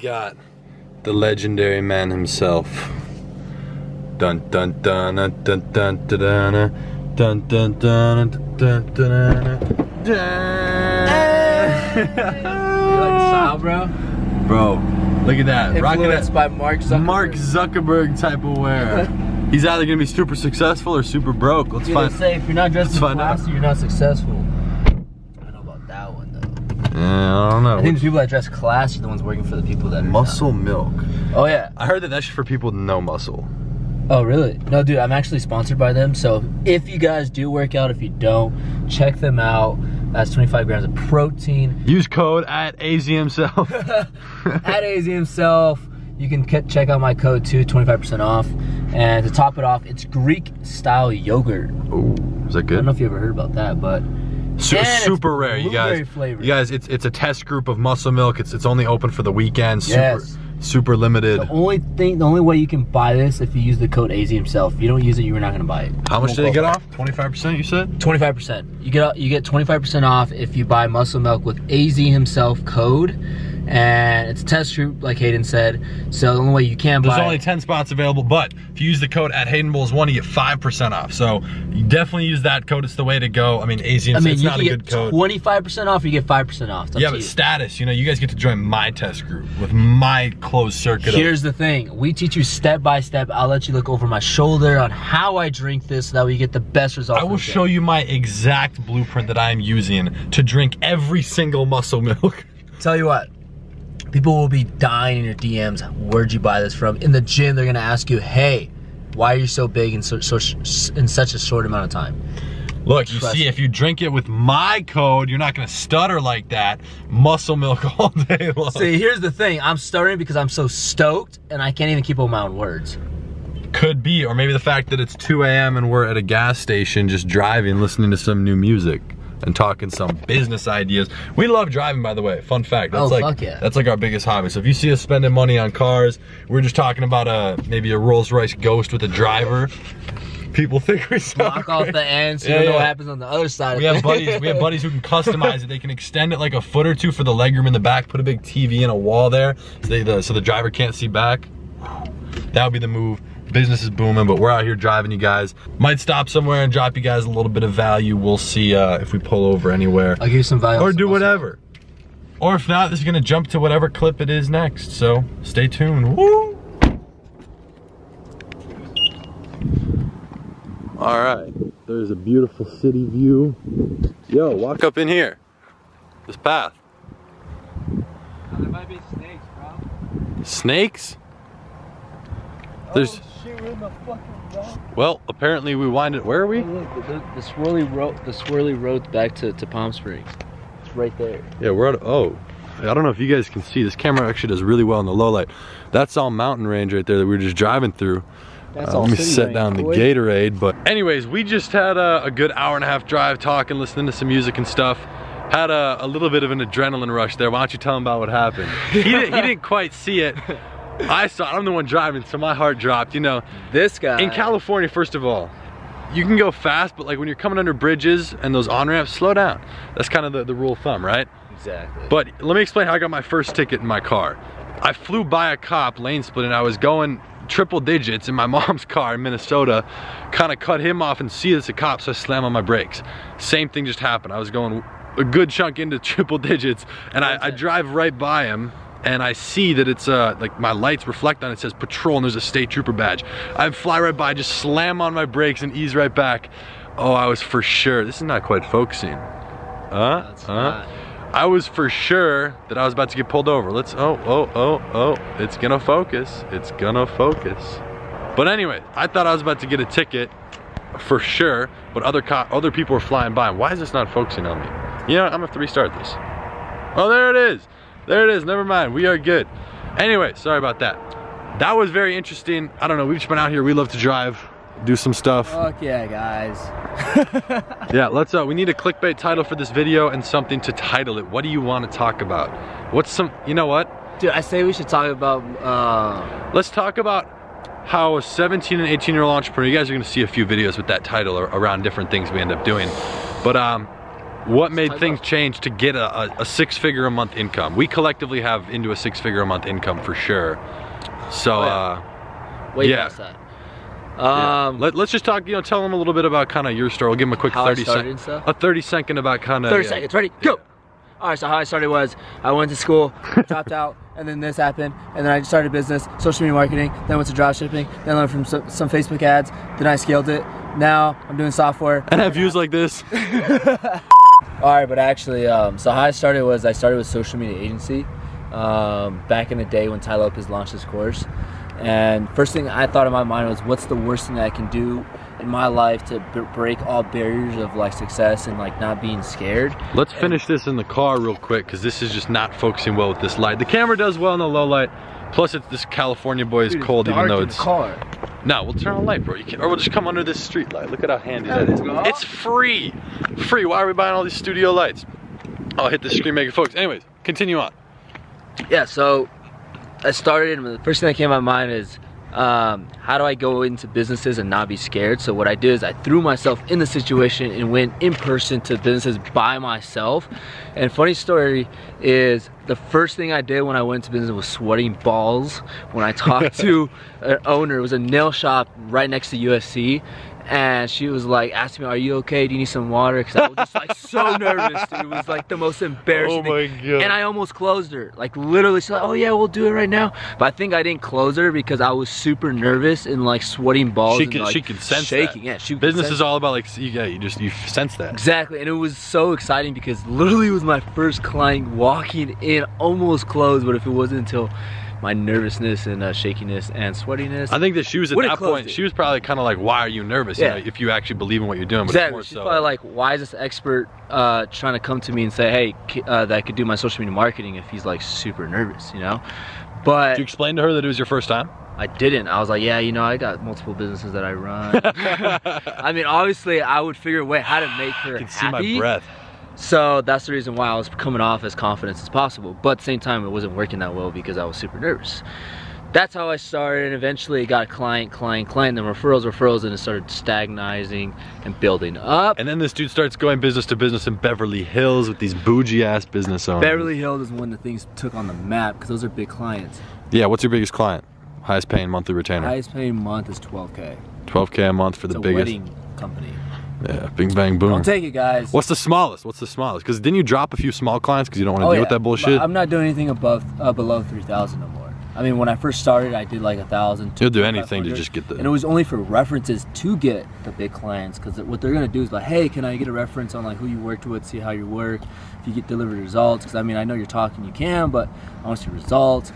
got the legendary man himself. Dun dun dun dun dun dun dun dun dun dun dun dun. You like the style, bro? Bro, look at that. Influenced by Mark Zuckerberg. Mark Zuckerberg type of wear. He's either gonna be super successful or super broke. Let's find. Say if you're not dressed in find out. classy, you're not successful. I don't know about that one though. Yeah, I don't know. I think the people that dress classy are the ones working for the people that are Muscle Milk. Oh yeah. I heard that that's for people with no muscle. Oh really? No dude, I'm actually sponsored by them. So if you guys do work out, if you don't, check them out. That's 25 grams of protein. Use code at AZHimself. At AZHimself. You can check out my code too, 25% off. And to top it off, it's Greek style yogurt. Ooh, is that good? I don't know if you ever heard about that, but super rare, you guys. Flavored. You guys, it's a test group of Muscle Milk. It's only open for the weekend. Yes. Super limited. The only way you can buy this if you use the code AZHimself. If you don't use it, you're not gonna buy it. How much did they get off? 25%, you said? 25%. You get 25% off if you buy Muscle Milk with AZHimself code. And it's a test group, like Hayden said. So the only way you can buy. There's only 10 spots available, but if you use the code at HaydenBulls1, you get 5% off. So you definitely use that code. It's the way to go. I mean, it's not a good code. 25% off, you get 5% off. Yeah, but status, you know, you guys get to join my test group with my closed circuit. Here's the thing. We teach you step by step. I'll let you look over my shoulder on how I drink this so that way you get the best results. I will show you my exact blueprint that I am using to drink every single Muscle Milk. Tell you what. People will be dying in your DMs. Where'd you buy this from? In the gym, they're gonna ask you, "Hey, why are you so big in such a short amount of time?" Look, you see, if you drink it with my code, you're not gonna stutter like that. Muscle Milk all day long. See, here's the thing. I'm stuttering because I'm so stoked, and I can't even keep up my own words. Could be, or maybe the fact that it's 2 a.m. and we're at a gas station just driving, listening to some new music. And talking some business ideas. We love driving, by the way. Fun fact. That's fuck yeah. That's like our biggest hobby. So if you see us spending money on cars, we're just talking about maybe a Rolls Royce Ghost with a driver. People think we block off the ends. You don't know what happens on the other side. We have buddies who can customize it. They can extend it like a foot or two for the legroom in the back. Put a big TV in a wall there, so the driver can't see back. That would be the move. Business is booming, but we're out here driving you guys. Might stop somewhere and drop you guys a little bit of value. We'll see if we pull over anywhere. I'll give you some value. Or do whatever. Or if not, this is gonna jump to whatever clip it is next. So stay tuned. Woo! All right, there's a beautiful city view. Yo, walk up in here. This path. There might be snakes, bro. Snakes? There's. Oh, shit, we're in the fucking road. Well, apparently we winded. Where are we? Oh, look, the swirly road back to Palm Springs. It's right there. Yeah, we're at. Oh, I don't know if you guys can see. This camera actually does really well in the low light. That's all mountain range right there that we were just driving through. That's all let me city set range, down the boy. Gatorade. But anyways, we just had a good hour-and-a-half drive talking, listening to some music and stuff. Had a little bit of an adrenaline rush there. Why don't you tell him about what happened? He didn't quite see it. I saw it. I'm the one driving, so my heart dropped. You know, this guy in California, first of all, you can go fast, but like when you're coming under bridges and those on-ramps, slow down. That's kind of the rule of thumb, right? Exactly. But let me explain how I got my first ticket in my car. I flew by a cop lane split, and I was going triple digits in my mom's car in Minnesota, kind of cut him off and see it's a cop, so I slam on my brakes. Same thing just happened. I was going a good chunk into triple digits, and I drive right by him, and I see that it's like my lights reflect on it, says patrol, and there's a state trooper badge. I fly right by, just slam on my brakes and ease right back. Oh, I was for sure. This is not quite focusing. I was for sure that I was about to get pulled over. Let's, oh, it's gonna focus. It's gonna focus. But anyway, I thought I was about to get a ticket for sure, but other people were flying by. Why is this not focusing on me? You know what, I'm gonna have to restart this. Oh, there it is. There it is, never mind, we are good. Anyway, sorry about that. That was very interesting. I don't know, we've just been out here, we love to drive, do some stuff. Fuck yeah, guys. Yeah, let's, we need a clickbait title for this video and something to title it. What do you want to talk about? What's some, you know what? Dude, I say we should talk about, let's talk about how a 17 and 18-year-old entrepreneur, you guys are gonna see a few videos with that title around different things we end up doing. But what made things change to get a six-figure a month income? We collectively have into a six-figure a month income for sure. So, way past that. Let's just talk, you know, tell them a little bit about kind of your story. We'll give them a quick 30-second about kind of 30 seconds. Ready? Go. All right, so how I started was I went to school, dropped out, and then this happened, and then I started a business, social media marketing, then went to drop shipping, then learned from some Facebook ads, then I scaled it. Now I'm doing software. And have views like this. All right, but actually, so how I started was I started with social media agency back in the day when Ty Lopez launched his course. And first thing I thought in my mind was, what's the worst thing that I can do in my life to break all barriers of like success and like not being scared? Let's finish this in the car real quick, because this is just not focusing well with this light. The camera does well in the low light. Plus, this California boy is cold, even though it's car. No, we'll turn on light, bro. You can, or we'll just come under this street light. Look at how handy that is. It's free. Free. Why are we buying all these studio lights? I'll hit the screen maker focus. Anyways, continue on. Yeah, so I started, and the first thing that came to my mind is how do I go into businesses and not be scared? So what I did is I threw myself in the situation and went in person to businesses by myself. And funny story is, the first thing I did when I went to business was sweating balls when I talked to an owner. It was a nail shop right next to USC. And she was like, asking me, are you okay? Do you need some water? Because I was just like so nervous, dude. It was like the most embarrassing thing. God. And I almost closed her. Like literally, she's like, oh yeah, we'll do it right now. But I think I didn't close her because I was super nervous and like sweating balls. She and could sense shaking. That. Yeah, business is all about like, you sense that. Exactly, and it was so exciting because literally it was my first client walking in, almost closed, but if it wasn't until my nervousness and shakiness and sweatiness. I think that she was at that point, she was probably kind of like, why are you nervous? Yeah. You know, if you actually believe in what you're doing. But exactly. She's probably like, why is this expert trying to come to me and say, hey, that I could do my social media marketing if he's like super nervous, you know? But did you explain to her that it was your first time? I didn't. I was like, yeah, you know, I got multiple businesses that I run. I mean, obviously, I would figure a way how to make her happy. I can see my breath. So that's the reason why I was coming off as confident as possible. But at the same time, it wasn't working that well because I was super nervous. That's how I started, and eventually it got client, then referrals, and it started stagnizing and building up. And then this dude starts going business to business in Beverly Hills with these bougie ass business owners. Beverly Hills is when the things took on the map because those are big clients. Yeah, what's your biggest client? Highest paying monthly retainer? Highest paying month is 12K. 12K a month for the biggest? Wedding company. Yeah, bing bang boom. Don't take it, guys. What's the smallest? Because didn't you drop a few small clients because you don't want to deal with that bullshit? But I'm not doing anything below 3,000 no more. I mean, when I first started, I did like 1,000. You'll do anything to just get the. And it was only for references to get the big clients, because what they're gonna do is like, hey, can I get a reference on like who you worked with, see how you work, if you get delivered results? Because I mean, I know you're talking, you can, but I want to see results.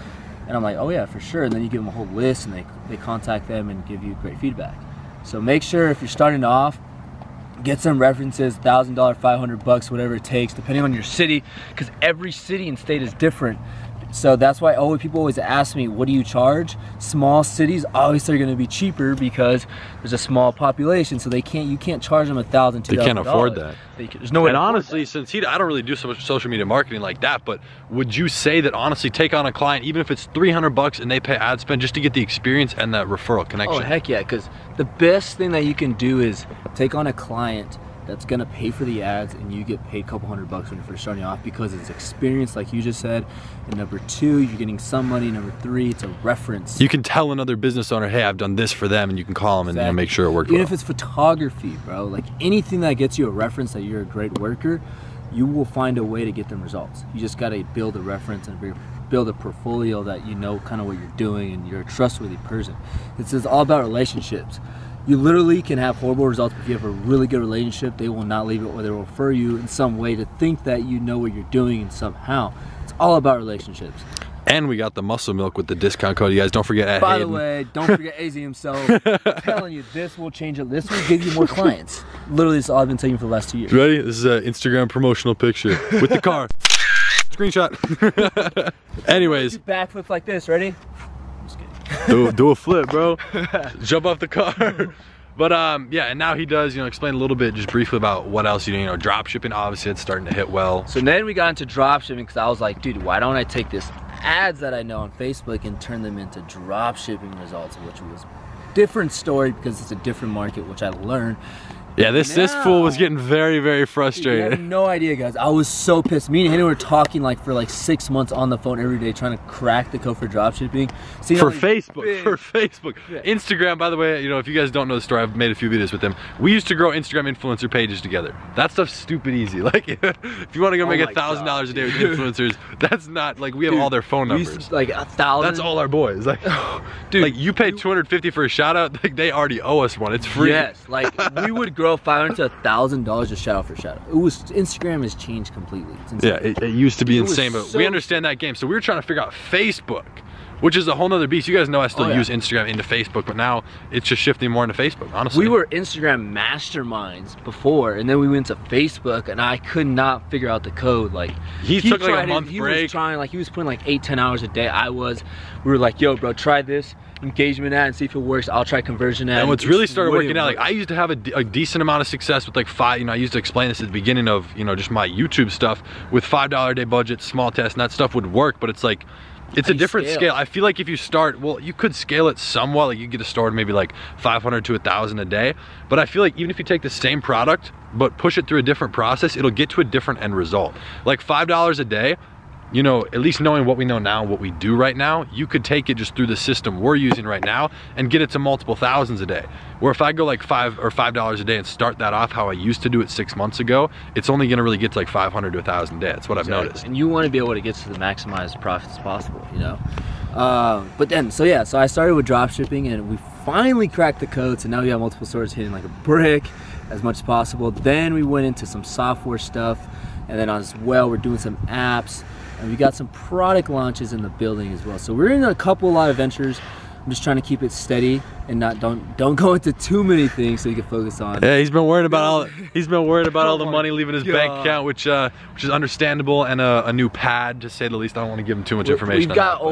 And I'm like, oh yeah, for sure. And then you give them a whole list, and they contact them and give you great feedback. So make sure if you're starting off, get some references, $1,000, $500, whatever it takes, depending on your city, because every city and state is different. So that's why people always ask me, what do you charge? Small cities obviously are going to be cheaper because there's a small population, so you can't charge them $1,000, $2,000. They can't afford that. There's no way. And honestly, since I don't really do so much social media marketing like that, but would you say that honestly, take on a client, even if it's $300 and they pay ad spend just to get the experience and that referral connection? Oh heck yeah, because the best thing that you can do is take on a client that's gonna pay for the ads, and you get paid a couple $100 when you're first starting off because it's experience, like you just said. And number two, you're getting some money. Number three, it's a reference. You can tell another business owner, hey, I've done this for them, and you can call them and make sure it worked well. Even if it's photography, bro, like anything that gets you a reference that you're a great worker, you will find a way to get them results. You just gotta build a reference and build a portfolio that you know kind of what you're doing, and you're a trustworthy person. It's all about relationships. You literally can have horrible results, but if you have a really good relationship, they will not leave it, or they will refer you in some way to think that you know what you're doing, and somehow. It's all about relationships. And we got the muscle milk with the discount code. You guys don't forget at By Hayden. the way, don't forget AZ himself. I'm telling you, this will change it. This will give you more clients. Literally, this is all I've been taking for the last 2 years. Ready? This is an Instagram promotional picture with the car. Screenshot. Anyways. Backflip like this, ready? Just kidding. do a flip, bro. Jump off the car. But yeah, and now he does, explain a little bit just briefly about what else you do. Drop shipping, obviously it's starting to hit well. So then we got into drop shipping because I was like, dude, why don't I take this ads that I know on Facebook and turn them into drop shipping results, which was a different story because it's a different market, which I learned. Yeah, this fool was getting very, very frustrated. Dude, you have no idea, guys. I was so pissed. Me and Hayden were talking like for like 6 months on the phone every day, trying to crack the code for dropshipping. So, for Facebook. Yeah. Instagram, by the way, you know, if you guys don't know the story, I've made a few videos with him. We used to grow Instagram influencer pages together. That stuff's stupid easy. Like, if you want to go make $1,000 a day with influencers, that's not like we have all their phone numbers. Like 1,000. That's all our boys. Like, dude, like you paid $250 for a shout out. Like they already owe us one. It's free. Yes, like we would grow $500 to $1,000 just shout out for shout out. It was Instagram has changed completely. Yeah, it used to be insane, but we understand that game. So we were trying to figure out Facebook, which is a whole nother beast. You guys know I still use Instagram into Facebook, but now it's just shifting more into Facebook, honestly. We were Instagram masterminds before, and then we went to Facebook, and I could not figure out the code. Like he took like a month break. He was trying, like he was putting like 8-10 hours a day. We were like, yo, bro, try this engagement ad and see if it works. I'll try conversion ad. And what's really started working out, like I used to have a decent amount of success with like I used to explain this at the beginning of, just my YouTube stuff with $5 a day budgets, small tests, and that stuff would work, but it's like, it's a different scale. I feel like if you start, well, you could scale it somewhat, like you get a store maybe like 500 to 1,000 a day, but I feel like even if you take the same product, but push it through a different process, it'll get to a different end result. Like $5 a day, at least knowing what we know now, what we do right now, you could take it just through the system we're using right now and get it to multiple thousands a day. Where if I go like $5 a day and start that off how I used to do it 6 months ago, it's only gonna really get to like 500 to 1,000 a day. That's what I've noticed. And you wanna be able to get to the maximized profits possible, But then, so I started with drop shipping and we finally cracked the code. So now we have multiple stores hitting like a brick as much as possible. Then we went into some software stuff. And then as well, we're doing some apps. And we got some product launches in the building as well. So we're in a lot of ventures. I'm just trying to keep it steady and don't go into too many things so you can focus on. Yeah, he's been worried about all the money leaving his bank account, which is understandable, and a new pad, to say the least. I don't want to give him too much information. We've got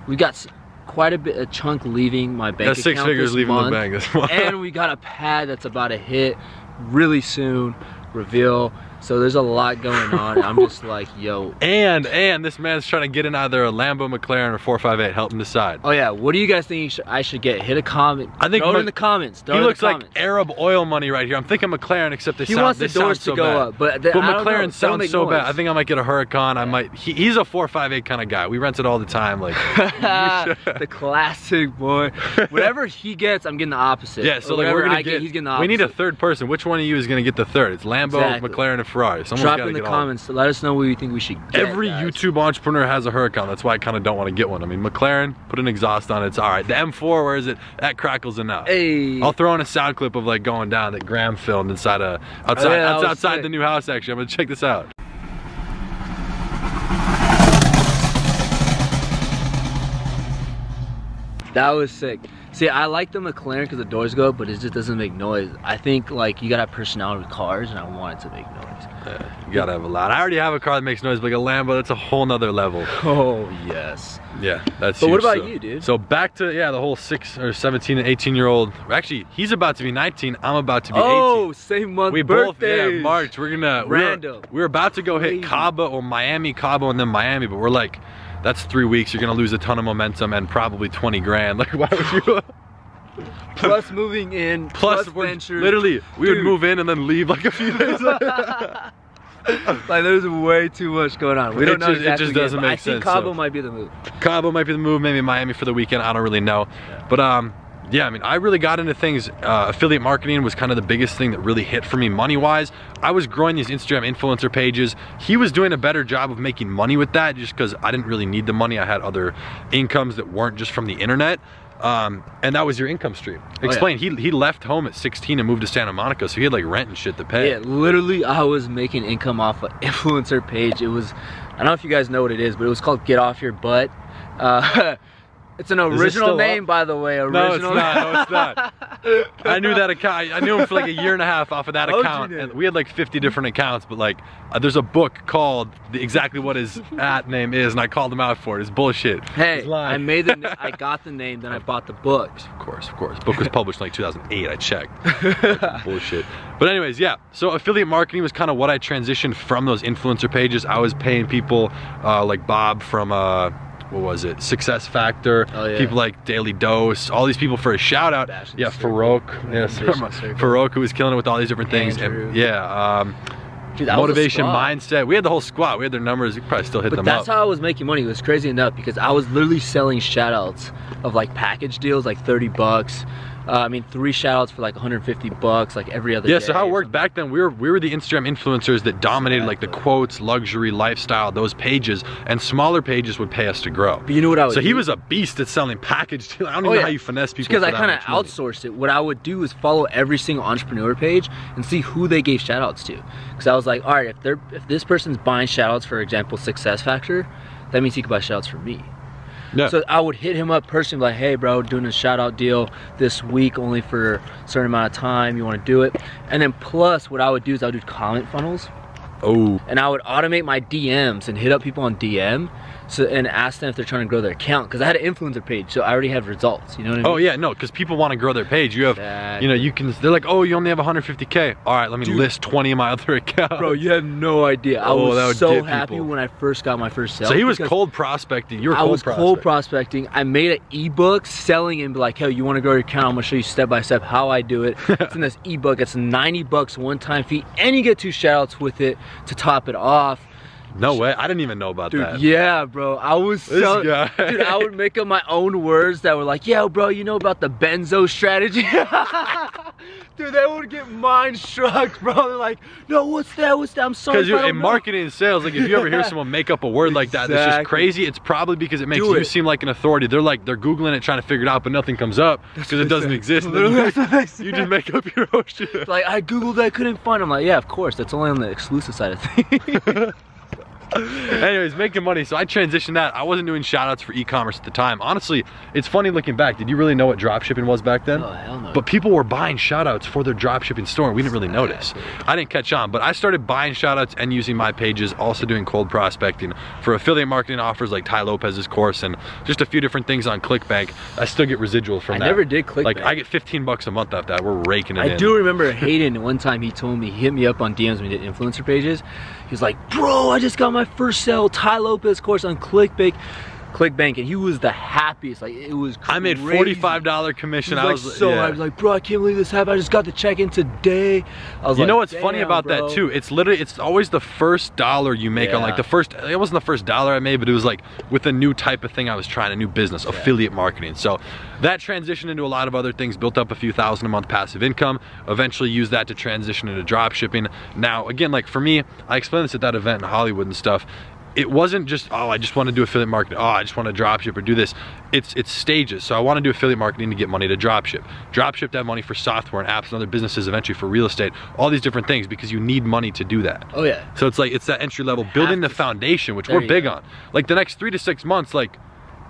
we've got quite a chunk leaving my bank account. 6 figures leaving the bank this month. And we got a pad that's about to hit really soon. Reveal. So there's a lot going on. I'm just like, yo. And this man's trying to get in either a Lambo, McLaren, or 458. Help him decide. Oh yeah, what do you guys think I should get? Hit a comment. I think throw it in the comments. He looks like Arab oil money right here. I'm thinking McLaren, except he wants the doors to go up. But McLaren sounds so bad. I think I might get a Huracan. I might. He's a 458 kind of guy. We rent it all the time. Like the classic boy. Whatever he gets, I'm getting the opposite. Yeah. So like we're gonna get. He's getting the opposite. We need a third person. Which one of you is gonna get the third? It's Lambo, McLaren, and Ferrari. Drop in the comments to let us know what you think we should get. Every YouTube entrepreneur has a Huracan. That's why I kind of don't want to get one. I mean, McLaren, put an exhaust on it, it's all right. The M4, where is it? That crackles enough. Hey. I'll throw in a sound clip of like going down that Graham filmed inside outside the new house. Actually, I'm gonna check this out. That was sick. See, I like the McLaren because the doors go up, but it just doesn't make noise. I think like you gotta have personality with cars, and I want it to make noise. Yeah, you gotta have a lot. I already have a car that makes noise, but like a Lambo, that's a whole nother level. Oh yes. Yeah, that's. But huge. What about you, dude? So back to the whole 6 or 17 and 18-year-old. Actually, he's about to be 19. I'm about to be 18. Oh, same month. We birthdays. both, March. We're gonna random. We're about to go hit Cabo or Miami, Cabo, and then Miami, but we're like, that's 3 weeks. You're gonna lose a ton of momentum and probably 20 grand. Like, why would you? Plus moving in, plus ventures. Literally, we would move in and then leave like a few days later. Like there's way too much going on. We don't know exactly. It just doesn't make sense. I think Cabo might be the move. Cabo might be the move, maybe Miami for the weekend, I don't really know. Yeah. But yeah, I mean, I really got into things. Affiliate marketing was kind of the biggest thing that really hit for me money-wise. I was growing these Instagram influencer pages. He was doing a better job of making money with that just because I didn't really need the money. I had other incomes that weren't just from the internet. And that was your income stream. Explain. Oh, yeah. He left home at 16 and moved to Santa Monica, so he had like rent and shit to pay. Yeah, literally I was making income off an influencer page. It was, I don't know if you guys know what it is, but it was called Get Off Your Butt. It's an original name, by the way. No, it's not. No, it's not. I knew that account. I knew him for like a year and a half off of that account. And we had like 50 different accounts, but like there's a book called exactly what his @name is, and I called him out for it. It's bullshit. Hey, I made the. I got the name, then I bought the book. Of course. Book was published in like 2008. I checked. Bullshit. But anyways, yeah. So affiliate marketing was kind of what I transitioned from those influencer pages. I was paying people like Bob from what was it, Success Factor, Oh, yeah. people like Daily Dose, all these people for a shout out. Yeah, Farouk, Farouk, who was killing it with all these different things. And, yeah, dude, that Motivation was a Mindset. We had the whole squad. We had their numbers. You could probably still hit them up. But that's how I was making money. It was crazy enough because I was literally selling shout outs of like package deals, like 30 bucks. I mean, 3 shout outs for like 150 bucks, like every other day. Yeah, so how it worked back then, we were the Instagram influencers that dominated like the quotes, luxury, lifestyle, those pages, and smaller pages would pay us to grow. But you know what I would do? So he was a beast at selling package deals. I don't even know how you finesse people. Because I kind of outsourced it. What I would do is follow every single entrepreneur page and see who they gave shout outs to. Because I was like, all right, if this person's buying shout outs, for example, Success Factor, that means he could buy shout outs from me. Yeah. So I would hit him up personally, like, hey bro, doing a shout out deal this week only for a certain amount of time, you want to do it? And then plus what I would do is I would do comment funnels. Oh. And I would automate my DMs and hit up people on DM and ask them if they're trying to grow their account, because I had an influencer page, so I already have results, you know what I mean? Oh yeah, no, because people want to grow their page. You have, you know, they're like, oh, you only have 150K. All right, let me list 20 of my other accounts. Bro, you have no idea. I was so happy when I first got my first sale. So he was cold prospecting. You were cold prospecting. I was cold prospecting. I made an ebook selling it and be like, hey, you want to grow your account? I'm gonna show you step by step how I do it. It's in this ebook. It's 90 bucks one-time fee, and you get 2 shout outs with it to top it off. No way, I didn't even know about that. Yeah, bro, I was so, dude, I would make up my own words that were like, yeah, bro, you know about the benzo strategy? Dude, they would get mind struck, bro. They're like, no, what's that, I'm sorry. Because in marketing and sales, like if you ever hear someone make up a word like that that's just crazy, it's probably because it makes you seem like an authority. They're Googling it, trying to figure it out, but nothing comes up because it doesn't exist. You just make up your own shit. Like, I Googled it, I couldn't find it. I'm like, yeah, of course, that's only on the exclusive side of things. Anyways, making money. So I transitioned that. I wasn't doing shout outs for e-commerce at the time. Honestly, it's funny looking back. Did you really know what dropshipping was back then? Oh, hell no. But people were buying shout outs for their dropshipping store and we didn't really notice. I didn't catch on, but I started buying shout outs and using my pages, also doing cold prospecting for affiliate marketing offers like Ty Lopez's course and just a few different things on ClickBank. I still get residuals from that. I never did ClickBank. Like I get 15 bucks a month off that. We're raking it in. I do remember Hayden one time he told me, he hit me up on DMs when we did influencer pages. He was like, bro, I just got my first sale, Ty Lopez course on ClickBank, and he was the happiest. Like, it was crazy. I made $45 commission. I was like, bro, I can't believe this happened. I just got the check in today. I was like, you know what's funny about that too? It's literally, it's always the first dollar you make on like the first, it wasn't the first dollar I made, but it was like with a new type of thing I was trying, a new business, affiliate marketing. So that transitioned into a lot of other things, built up a few thousand a month passive income, eventually used that to transition into drop shipping. Now, again, like for me, I explained this at that event in Hollywood and stuff. It wasn't just, oh, I just want to do affiliate marketing. Oh, I just want to drop ship or do this. It's stages. So I want to do affiliate marketing to get money to drop ship. Drop ship to have money for software and apps and other businesses, eventually for real estate, all these different things, because you need money to do that. Oh yeah. So it's like, it's that entry level, building the foundation, which we're big on. Like the next 3 to 6 months, like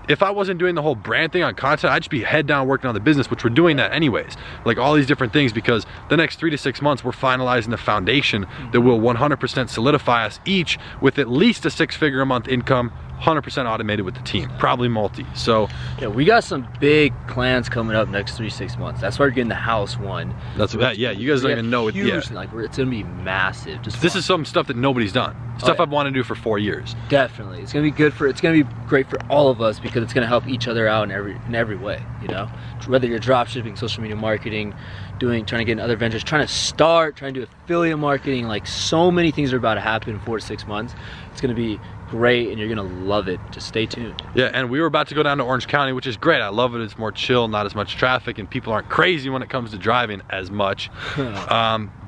if I wasn't doing the whole brand thing on content, I'd just be head down working on the business, which we're doing that anyways. Like all these different things, because the next 3 to 6 months, we're finalizing the foundation that will 100% solidify us each with at least a 6-figure a month income, 100% automated with the team, probably multi. So yeah, we got some big plans coming up next 3 to 6 months. That's why we're getting the house one. That's what, yeah, you guys don't even know it yet. Like it's gonna be massive. This is some stuff that nobody's done. Stuff I've wanted to do for 4 years. Definitely, it's gonna be good for. It's gonna be great for all of us because it's gonna help each other out in every way. You know, whether you're drop shipping, social media marketing, trying to get in other ventures, trying to do affiliate marketing. Like so many things are about to happen in 4 to 6 months. It's gonna be great and you're gonna love it. Just stay tuned. Yeah, and we were about to go down to Orange County, which is great. I love it. It's more chill, not as much traffic, and people aren't crazy when it comes to driving as much.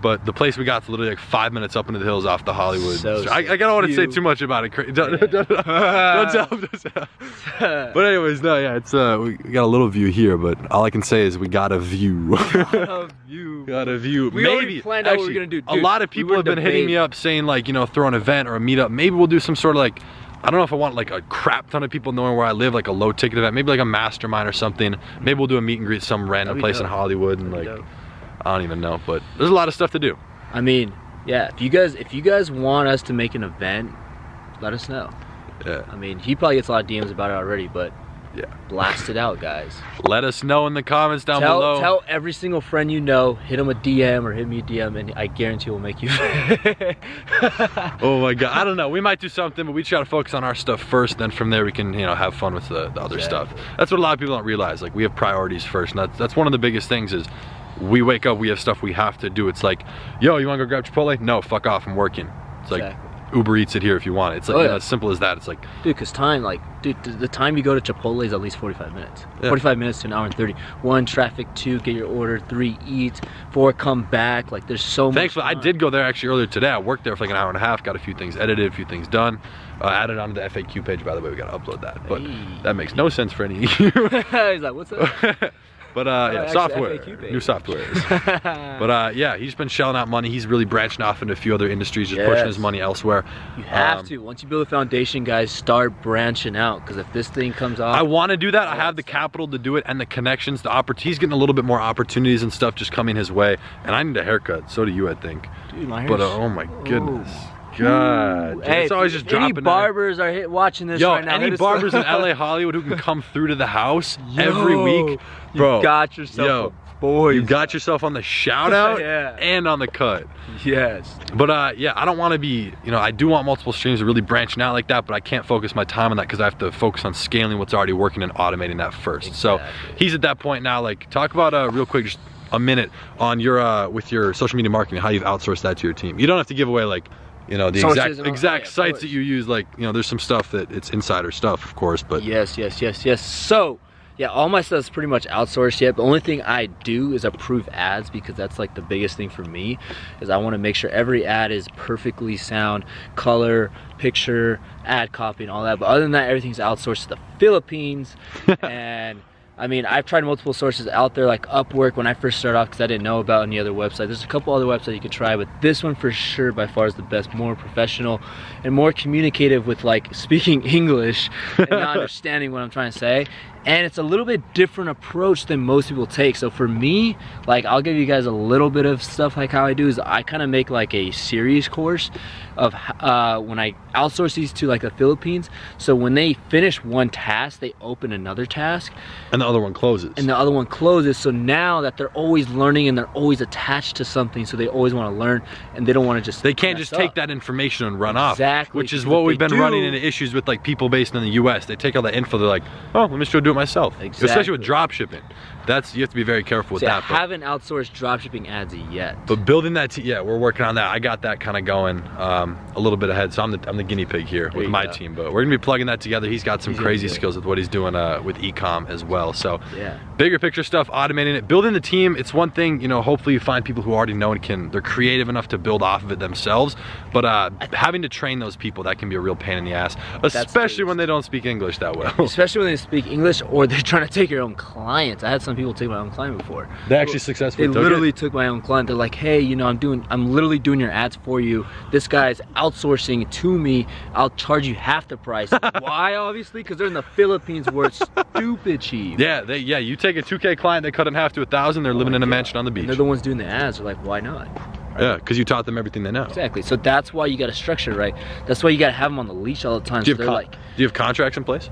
But the place we got is literally like 5 minutes up into the hills off the Hollywood. So I don't want to say too much about it. Don't tell them. But anyways, no, yeah, it's we got a little view here, but all I can say is we got a view. Got a view. We maybe planned out what we're gonna do. Dude, a lot of people have been hitting me up saying like, you know, throw an event or a meetup. Maybe we'll do some sort of like, I don't know if I want like a crap ton of people knowing where I live, like a low ticket event, maybe like a mastermind or something. Maybe we'll do a meet and greet some random place in Hollywood and like, I don't even know, but there's a lot of stuff to do. I mean, yeah, if you guys want us to make an event, let us know. Yeah. I mean, he probably gets a lot of DMs about it already, but Yeah. Blast it out, guys. Let us know in the comments down below. Tell every single friend you know, hit them a DM or hit me a DM, and I guarantee we'll make you. Oh my God, I don't know. We might do something, but we try to focus on our stuff first. Then from there, we can, you know, have fun with the other stuff. That's what a lot of people don't realize. Like, we have priorities first, and that's one of the biggest things is we wake up, we have stuff we have to do. It's like, yo, you want to go grab Chipotle? No, fuck off, I'm working. It's like, Uber Eats it here if you want it. It's like, you know, as simple as that. It's like, dude, because time, like, dude, the time you go to Chipotle is at least 45 minutes. 45 minutes to an hour and 30. 1, traffic. 2, get your order. 3, eat. 4, come back. Like, there's so much. Thankfully, I did go there actually earlier today. I worked there for like an hour and a half, got a few things edited, a few things done. Added onto the FAQ page, by the way. We gotta upload that. But that makes no sense for any of you. He's like, what's up? But yeah, software, new software. But yeah, he's been shelling out money. He's really branching off into a few other industries, just pushing his money elsewhere. You have to. Once you build a foundation, guys, start branching out. Because if this thing comes off, I want to do that. I have the capital to do it and the connections, the opportunities. He's getting a little bit more opportunities and stuff just coming his way. And I need a haircut. So do you, I think. Dude, my hair's... But oh my goodness. God, hey, it's always just dropping. Any barbers are watching this right now. Any barbers in LA Hollywood who can come through to the house every week, bro. You got yourself a boy. You got yourself on the shout out and on the cut. Yes. But yeah, I don't want to be, you know, I do want multiple streams of really branching out like that, but I can't focus my time on that because I have to focus on scaling what's already working and automating that first. Exactly. So he's at that point now. Like, talk about real quick, just a minute on your with your social media marketing, how you've outsourced that to your team. You don't have to give away like, you know, the exact sites that you use. Like, you know, there's some stuff that it's insider stuff, of course, but yes. So yeah, all my stuff is pretty much outsourced yet. The only thing I do is approve ads, because that's like the biggest thing for me, is I want to make sure every ad is perfectly sound, color, picture, ad copy, and all that. But other than that, everything's outsourced to the Philippines. And I mean, I've tried multiple sources out there, like Upwork when I first started off, because I didn't know about any other website. There's a couple other websites you could try, but this one for sure by far is the best, more professional and more communicative with like speaking English and not understanding what I'm trying to say. And it's a little bit different approach than most people take. So for me, like, I'll give you guys a little bit of stuff. Like how I do is I kind of make like a series course of when I outsource these to like the Philippines. So when they finish one task, they open another task. And the other one closes. And the other one closes. So now that they're always learning and they're always attached to something, so they always want to learn and they don't want to just... They can't just take that information and run off. Exactly. Which is what we've been running into issues with, like people based in the US. They take all that info, they're like, oh, let me just go do it myself. Exactly. Especially with drop shipping. You have to be very careful with that. I haven't outsourced dropshipping ads yet. But building that, yeah, we're working on that. I got that kind of going a little bit ahead. So I'm the guinea pig here with my team. But we're gonna be plugging that together. He's got some crazy skills with what he's doing with e-com as well. So yeah, bigger picture stuff, automating it, building the team. It's one thing, you know. Hopefully you find people who already know and they're creative enough to build off of it themselves. But having to train those people, that can be a real pain in the ass, especially when they don't speak English that well. Especially when they speak English or they're trying to take your own clients. I had some people take my own client before. They actually successfully took it? They literally took my own client. They're like, hey, you know, I'm literally doing your ads for you. This guy's outsourcing it to me. I'll charge you half the price. Why? Obviously, because they're in the Philippines where it's stupid cheap. Yeah, you take a 2K client, they cut it in half to 1,000. They're living in a mansion on the beach. And they're the ones doing the ads. They're like, why not? Right? Yeah, because you taught them everything they know. Exactly. So that's why you got to structure it right. That's why you got to have them on the leash all the time. Do you have contracts in place?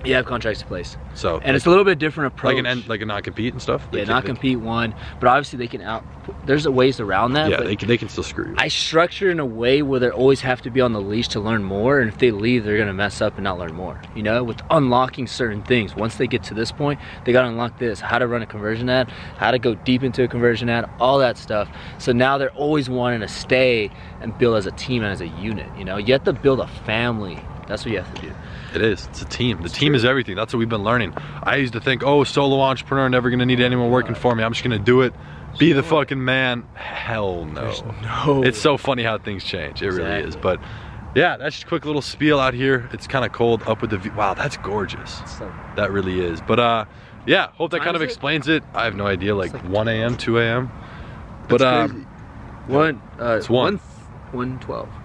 Yeah, I have contracts in place. So, and it's a little bit different approach. Like a non-compete and stuff? Yeah, non-compete one, but obviously they can there's ways around that. Yeah, but they can still screw you. I structure in a way where they always have to be on the leash to learn more, and if they leave, they're gonna mess up and not learn more. You know, with unlocking certain things. Once they get to this point, they gotta unlock this, how to run a conversion ad, how to go deep into a conversion ad, all that stuff. So now they're always wanting to stay and build as a team and as a unit, you know? You have to build a family. That's what you have to do. It is. It's a team. The team is everything. That's what we've been learning. I used to think, oh, solo entrepreneur, never gonna need anyone working for me. I'm just gonna do it. Be the fucking man. Hell no. It's so funny how things change. It really is. But yeah, that's just a quick little spiel out here. It's kind of cold up with the view. Wow, that's gorgeous. That really is. But yeah, hope that kind of explains it. I have no idea. Like 1 a.m., 2 a.m. But it's 1:12.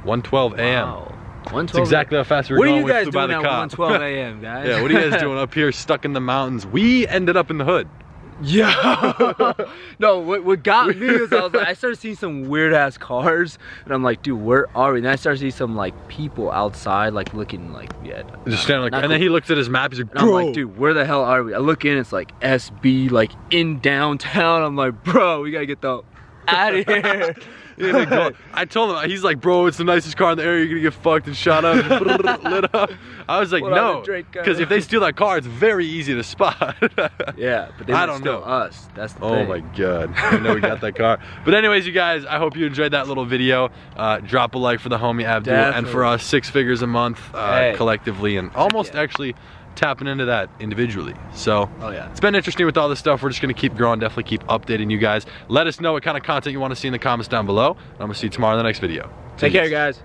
1:12 a.m. Wow. That's exactly how fast we were going. What are you guys doing at 1:12 a.m., guys? Yeah, what are you guys doing up here stuck in the mountains? We ended up in the hood. Yeah. No, what got me was I started seeing some weird ass cars, and I'm like, dude, where are we? And then I started seeing some like people outside, like looking like, yeah, just standing like, and cool. then he looks at his map. He's like, bro. I'm like, dude, where the hell are we? I look in, it's like SB, like in downtown. I'm like, bro, we gotta get the out of here. I told him, he's like, bro, it's the nicest car in the area, you're gonna get fucked and shot up and lit up. I was like, no, because if they steal that car, it's very easy to spot. Yeah, but they might steal us. That's the thing. Oh my god, I know we got that car. But anyways, you guys, I hope you enjoyed that little video. Drop a like for the homie Abdul, and for us, 6 figures a month collectively, and almost actually tapping into that individually. So it's been interesting with all this stuff. We're just gonna keep growing, definitely keep updating you guys. Let us know what kind of content you want to see in the comments down below. I'm gonna see you tomorrow in the next video. Take care, guys.